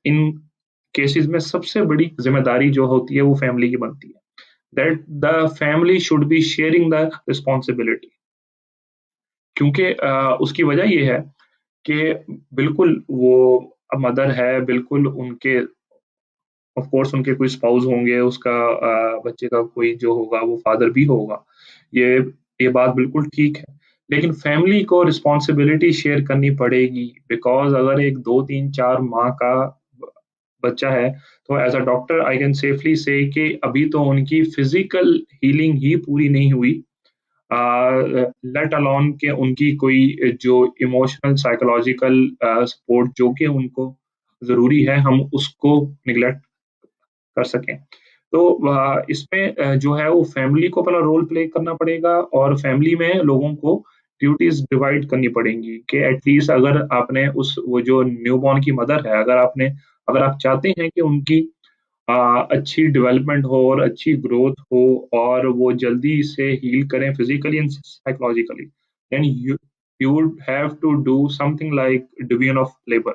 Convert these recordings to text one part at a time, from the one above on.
इन cases में सबसे बड़ी ज़िम्मेदारी जो होती है वो फैमिली की बनती है। That the family should be sharing the responsibility. क्योंकि उसकी वजह ये है कि बिल्कुल वो मदर है, बिल्कुल उनके ऑफ कोर्स उनके कोई स्पाउस होंगे, उसका बच्चे का कोई जो होगा वो फादर भी होगा। ये ये बात बिल्कुल ठीक है। लेकिन फैमिली को रिस्पॉन्सिबिलिटी शेयर करनी पड़ेगी बिकॉज़ अगर एक 2, 3, 4 माह का ब बच्चा है, तो as a doctor I can safely से कि अभी तो उनकी फिज़िकल हीलिंग ही पूरी नहीं हुई। लेट अलोन कि उनकी कोई जो इमोशनल साइकोलॉजिकल सपोर्ट जो कि उनको ज़रूरी है, हम उसको नेग्लेक्ट कर सकें। तो इसमें जो है वो फैमिली को अपना रोल प्ले करना पड़ेगा और फैमिली में लोगों को ड्यूटीज़ डिवाइड करनी पड़ेंगी कि एट लीस्ट अगर आपने उस वो जो न्यूबॉर्न की मदर है, अगर आप चाहते हैं कि उनकी अच्छी डेवलपमेंट हो और अच्छी ग्रोथ हो और वो जल्दी से हील करें physically and psychologically, then you you would have to do something like division of labour.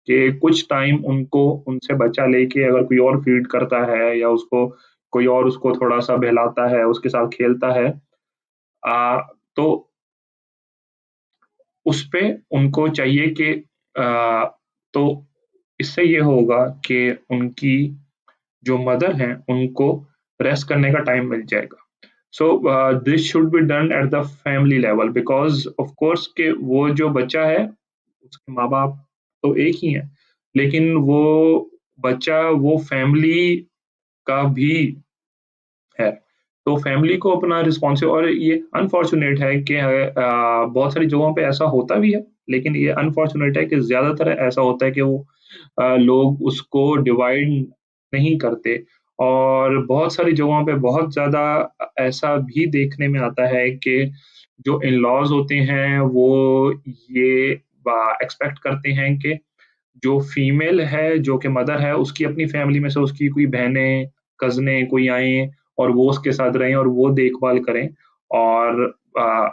कि कुछ टाइम उनको उनसे बचा लेके अगर कोई और फ़ीड करता है या उसको कोई और उसको थोड़ा-सा बहलाता है, उसके साथ खेलता है तो उसपे उनको चाहिए कि तो इससे ये होगा कि उनकी जो मदर हैं, उनको रेस्ट करने का टाइम मिल जाएगा। So this should be done at the family level because of course कि वो जो बच्चा है, उसके माँ-बाप तो एक ही हैं, लेकिन वो बच्चा वो फैमिली का भी है। तो फैमिली को अपना रिस्पॉन्सिव और ये अनफॉर्च्यूनेट है कि बहुत सारी जगहों पे ऐसा होता भी है, लेकिन ये अनफॉर्च्यूनेट है कि ज़्यादातर ऐसा होता है कि वो लोग उसको डिवाइड नहीं करते और बहुत सारी जगहों पे बहुत ज़्यादा ऐसा भी देखने में आता है कि जो इन-लॉज़ होते हैं, वो ये एक्सपेक्ट करते हैं कि जो फीमेल है, जो कि मदर है, उसकी अपनी फैमिली में से उसकी कोई बहनें, कज़िनें कोई आएँ और वो उसके साथ रहें और वो देखभाल करें और अ,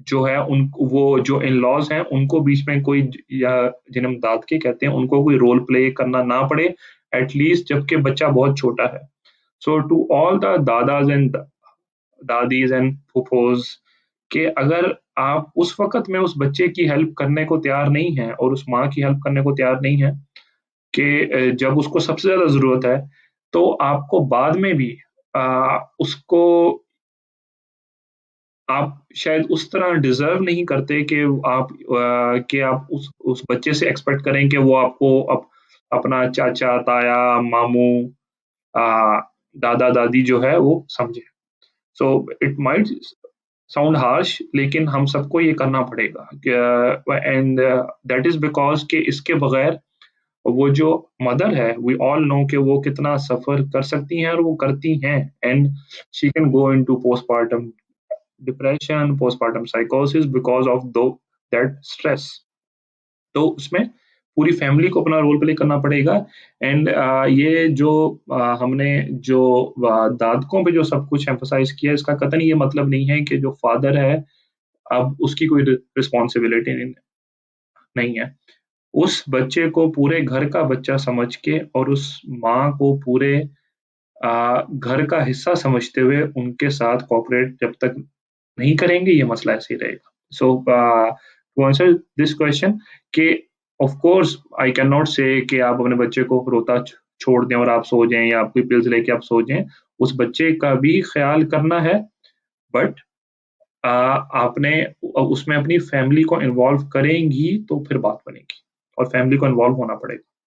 जो है उन वो जो इन-लॉज़ हैं, उनको बीच में कोई या जिन्हें हम दादके कहते हैं, उनको कोई रोल प्ले करना ना पड़े, एट लीस्ट जबकि बच्चा बहुत छोटा है। So to all the dadas and dadis and phuphos कि अगर आप उस वक़्त में उस बच्चे की हेल्प करने को तैयार नहीं हैं और उस माँ की हेल्प करने को तैयार नहीं हैं कि जब उसको सबसे ज़्यादा ज़रूरत है, तो आपको बाद में भी उसको आप शायद उस तरह डिज़र्व नहीं करते कि आप उस बच्चे से एक्सपेक्ट करें कि वो आपको अपना चाचा, ताया, मामू अ, दादा-दादी जो है वो समझे। So it might sound harsh लेकिन हम सबको ये करना पड़ेगा एंड दैट इज़ बिकॉज़ कि इसके बगैर वो जो मदर है वी ऑल नो कि वो कितना सफ़र कर सकती हैं और वो करती हैं and she can go into postpartum depression, postpartum साइकोसिस बिकॉज़ ऑफ दो दैट स्ट्रेस। तो उसमें पूरी फैमिली को अपना रोल प्ले करना पड़ेगा एंड ये जो हमने जो दादकों पे जो सब कुछ एम्फसाइज़ किया इसका कतई ये मतलब नहीं है कि जो फादर है अब उसकी कोई रिस्पॉन्सिबिलिटी नहीं है। उस बच्चे को पूरे घर का बच्चा समझ के और उस माँ को पूरे घर का हिस्सा समझते हुए उनके साथ कोऑपरेट जब तक नहीं करेंगे ये मसला ऐसे ही रहेगा। सो टू आंसर दिस क्वेश्चन कि of course I can not से कि आप अपने बच्चे को रोता छोड़ दें और आप सो जाएँ या आप कोई पिल्स लेके आप सो जाएँ। उस बच्चे का भी ख़्याल करना है बट आपने उसमें अपनी फैमिली को इन्वॉल्व करेंगी तो फिर बात बनेगी और फैमिली को इन्वॉल्व होना पड़ेगा।